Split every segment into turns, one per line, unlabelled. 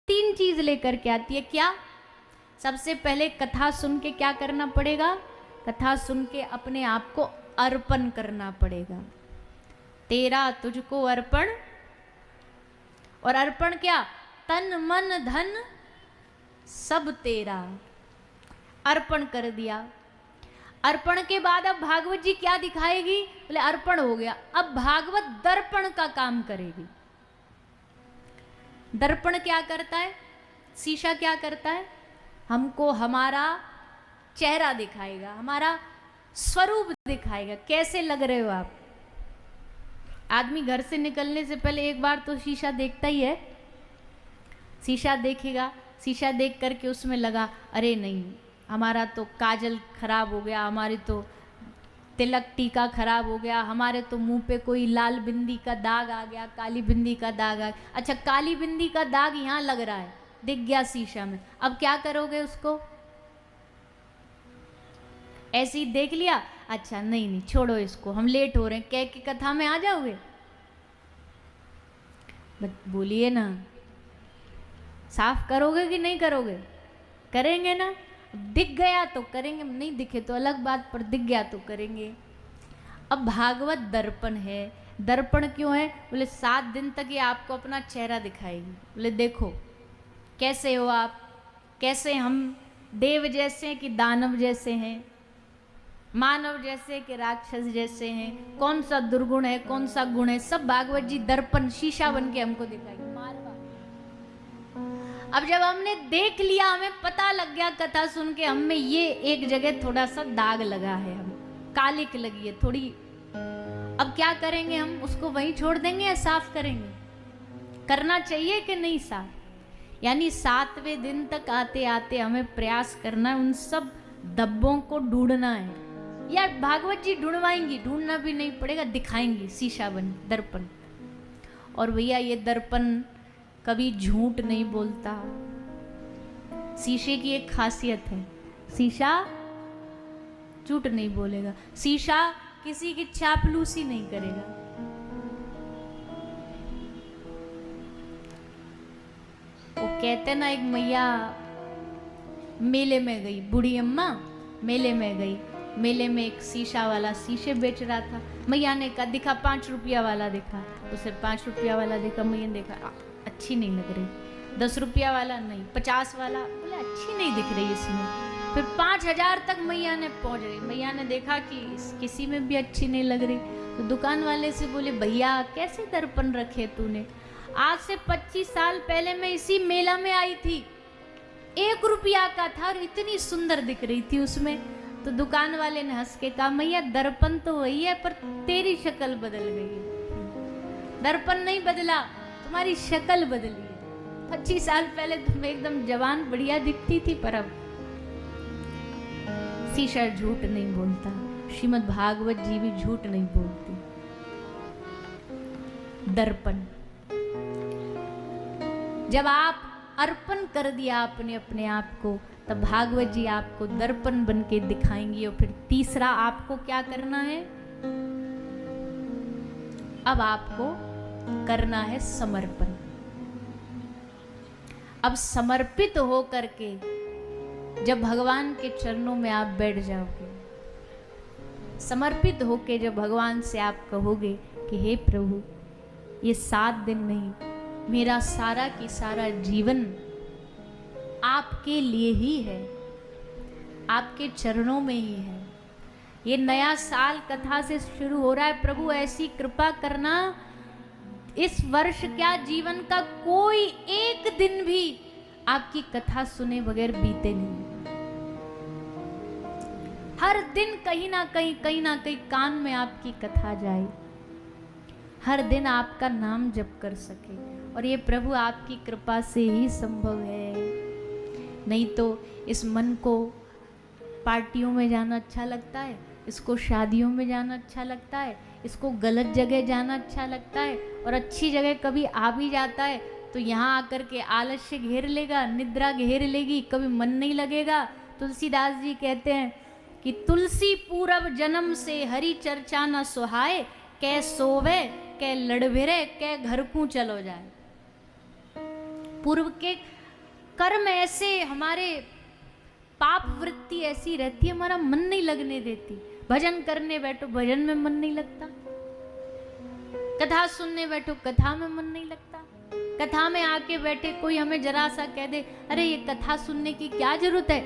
तीन चीज लेकर के आती है। क्या? सबसे पहले कथा सुन के क्या करना पड़ेगा? कथा सुन के अपने आप को अर्पण करना पड़ेगा। तेरा तुझको अर्पण। और अर्पण क्या? तन मन धन सब तेरा। अर्पण कर दिया। अर्पण के बाद अब भागवत जी क्या दिखाएगी? बोले अर्पण हो गया, अब भागवत दर्पण का काम करेगी। दर्पण क्या करता है? शीशा क्या करता है? हमको हमारा चेहरा दिखाएगा, हमारा स्वरूप दिखाएगा। कैसे लग रहे हो आप? आदमी घर से निकलने से पहले एक बार तो शीशा देखता ही है। शीशा देखेगा, शीशा देख करके उसमें लगा, अरे नहीं हमारा तो काजल खराब हो गया, हमारी तो तिलक टीका खराब हो गया, हमारे तो मुंह पे कोई लाल बिंदी का दाग आ गया, काली बिंदी का दाग आ गया। अच्छा, काली बिंदी का दाग यहाँ लग रहा है, दिख गया शीशा में, अब क्या करोगे उसको? ऐसे ही देख लिया, अच्छा नहीं नहीं छोड़ो इसको, हम लेट हो रहे हैं, कह के कथा में आ जाओगे? बोलिए ना, साफ करोगे कि नहीं करोगे? करेंगे ना। दिख गया तो करेंगे, नहीं दिखे तो अलग बात, पर दिख गया तो करेंगे। अब भागवत दर्पण है। दर्पण क्यों है? बोले 7 दिन तक ये आपको अपना चेहरा दिखाएगी। बोले देखो कैसे हो आप, कैसे हम देव जैसे हैं कि दानव जैसे हैं, मानव जैसे कि राक्षस जैसे हैं, कौन सा दुर्गुण है कौन सा गुण है, सब भागवत जी दर्पण शीशा बन के हमको दिखाएगी। मारवा। अब जब हमने देख लिया, हमें पता लग गया कथा सुन के, हमें ये एक जगह थोड़ा सा दाग लगा है, हम कालिक लगी है थोड़ी, अब क्या करेंगे? हम उसको वहीं छोड़ देंगे या साफ करेंगे? करना चाहिए कि नहीं साफ? यानी 7वें दिन तक आते आते हमें प्रयास करना है, उन सब धब्बों को ढूंढना है। या भागवत जी ढूंढवाएंगी, ढूंढना भी नहीं पड़ेगा, दिखाएंगी शीशा बन दर्पण। और भैया ये दर्पण कभी झूठ नहीं बोलता। शीशे की एक खासियत है, शीशा झूठ नहीं बोलेगा, शीशा किसी की चापलूसी नहीं करेगा। वो कहते ना, एक मैया मेले में गई, बूढ़ी अम्मा मेले में गई, मेले में एक शीशा वाला शीशे बेच रहा था। मैया ने कहा, दिखा 5 रुपया वाला दिखा, उसे 5 रुपया वाला देखा, मैया ने देखा अच्छी नहीं लग रही। 10 रुपया वाला नहीं, 50 वाला, बोले अच्छी नहीं दिख रही इसमें। फिर 5000 तक मैया ने पहुंच गई। मैया ने देखा कि किसी में भी अच्छी नहीं लग रही, तो दुकान वाले से बोले, भैया कैसे दर्पण रखे तूने? आज से 25 साल पहले मैं इसी मेला में आई थी, 1 रुपया का था और इतनी सुंदर दिख रही थी उसमें। तो दुकान वाले ने हंस के कहा, मैया दर्पण तो वही है, पर तेरी शक्ल बदल गई है। दर्पण नहीं बदला, तुम्हारी शक्ल बदली है। 25 साल पहले तुम एकदम जवान बढ़िया दिखती थी, पर अब शीशा झूठ नहीं बोलता, श्रीमद् भागवत जी भी झूठ नहीं बोलती। दर्पण, जब आप अर्पण कर दिया आपने अपने आप को, तब भागवत जी आपको दर्पण बन के दिखाएंगी। और फिर तीसरा आपको क्या करना है? अब आपको करना है समर्पण। अब समर्पित हो करके जब भगवान के चरणों में आप बैठ जाओगे, समर्पित होके जब भगवान से आप कहोगे कि हे प्रभु, ये 7 दिन नहीं, मेरा सारा की सारा जीवन आपके लिए ही है, आपके चरणों में ही है। ये नया साल कथा से शुरू हो रहा है, प्रभु ऐसी कृपा करना, इस वर्ष क्या जीवन का कोई एक दिन भी आपकी कथा सुने बगैर बीते नहीं। हर दिन कहीं ना कहीं कान में आपकी कथा जाए, हर दिन आपका नाम जप कर सके। और ये प्रभु आपकी कृपा से ही संभव है, नहीं तो इस मन को पार्टियों में जाना अच्छा लगता है, इसको शादियों में जाना अच्छा लगता है, इसको गलत जगह जाना अच्छा लगता है, और अच्छी जगह कभी आ भी जाता है तो यहाँ आकर के आलस्य घेर लेगा, निद्रा घेर लेगी, कभी मन नहीं लगेगा। तुलसीदास जी कहते हैं कि तुलसी पूरब जन्म से हरि चर्चा न सुहाए, कै सोवे कै लड़भिरे कै घर को चलो जाए। पूर्व के कर्म ऐसे, हमारे पाप वृत्ति ऐसी रहती है, हमारा मन नहीं लगने देती। भजन करने बैठो, भजन में मन नहीं लगता। कथा सुनने बैठो, कथा में मन नहीं लगता। कथा में आके बैठे कोई हमें जरा सा कह दे, अरे ये कथा सुनने की क्या जरूरत है,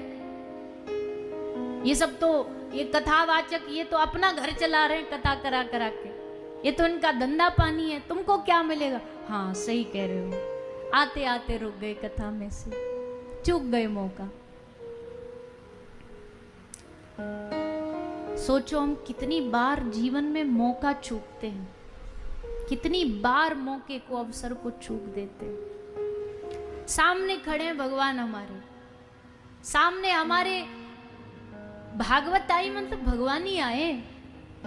ये सब तो, ये कथावाचक ये तो अपना घर चला रहे हैं कथा करा करा के, ये तो इनका धंधा पानी है, तुमको क्या मिलेगा। हाँ सही कह रहे हो, आते आते रुक गए कथा में से, चूक गए मौका। सोचो हम कितनी बार जीवन में मौका चूकते हैं, कितनी बार मौके को, अवसर को चूक देते हैं। सामने खड़े हैं भगवान हमारे, सामने हमारे भागवत आई मतलब भगवान ही आए।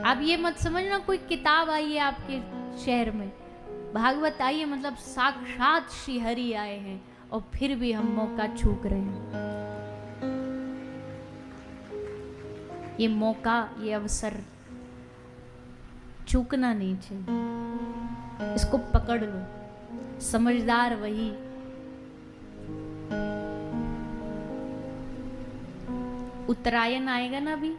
आप ये मत समझना कोई किताब आई है आपके शहर में, भागवत आई है मतलब साक्षात श्री हरि आए हैं, और फिर भी हम मौका चूक रहे हैं। ये मौका, ये अवसर चूकना नहीं चाहिए, इसको पकड़ लो। समझदार वही उत्तरायण आएगा ना अभी,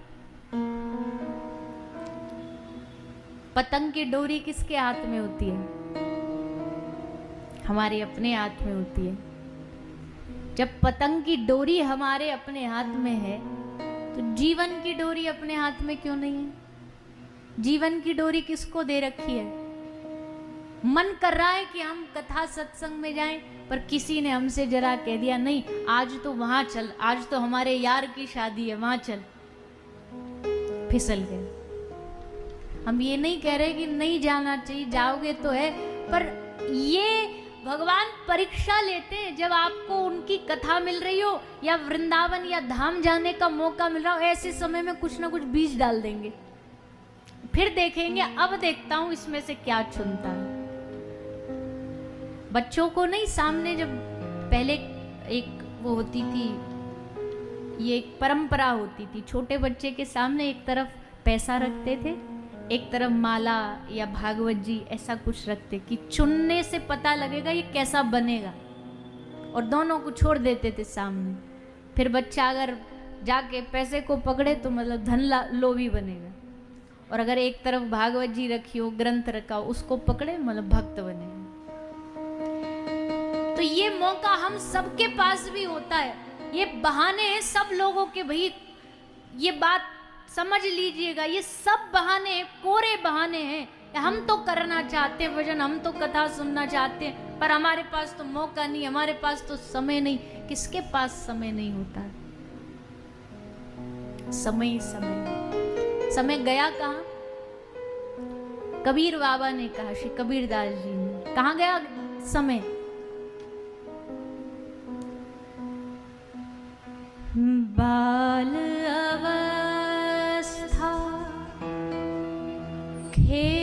पतंग की डोरी किसके हाथ में होती है, हमारे अपने हाथ में होती है। जब पतंग की डोरी हमारे अपने हाथ में है तो जीवन की डोरी अपने हाथ में क्यों नहीं है। जीवन की डोरी किसको दे रखी है। मन कर रहा है कि हम कथा सत्संग में जाएं, पर किसी ने हमसे जरा कह दिया नहीं आज तो वहां चल, आज तो हमारे यार की शादी है वहां चल, फिसल गए। हम ये नहीं कह रहे कि नहीं जाना चाहिए, जाओगे तो है, पर ये भगवान परीक्षा लेते हैं। जब आपको उनकी कथा मिल रही हो या वृंदावन या धाम जाने का मौका मिल रहा हो, ऐसे समय में कुछ ना कुछ बीज डाल देंगे, फिर देखेंगे अब देखता हूं इसमें से क्या चुनता है। बच्चों को नहीं, सामने जब पहले एक वो होती थी, ये एक परंपरा होती थी, छोटे बच्चे के सामने एक तरफ पैसा रखते थे, एक तरफ माला या भागवत जी ऐसा कुछ रखते कि चुनने से पता लगेगा ये कैसा बनेगा, और दोनों को छोड़ देते थे सामने। फिर बच्चा अगर जाके पैसे को पकड़े तो मतलब धन लोभी बनेगा, और अगर एक तरफ भागवत जी रखी हो, ग्रंथ रखा हो, उसको पकड़े मतलब भक्त बनेगा। तो ये मौका हम सबके पास भी होता है। ये बहाने हैं सब लोगों के, भाई ये बात समझ लीजिएगा, ये सब बहाने, कोरे बहाने हैं। हम तो करना चाहते हैं भजन, हम तो कथा सुनना चाहते हैं, पर हमारे पास तो मौका नहीं, हमारे पास तो समय नहीं। किसके पास समय नहीं होता है, समय समय समय गया कहाँ। कबीर बाबा ने कहा, श्री कबीर दास जी ने, कहाँ गया समय। बाल अवस्था खेल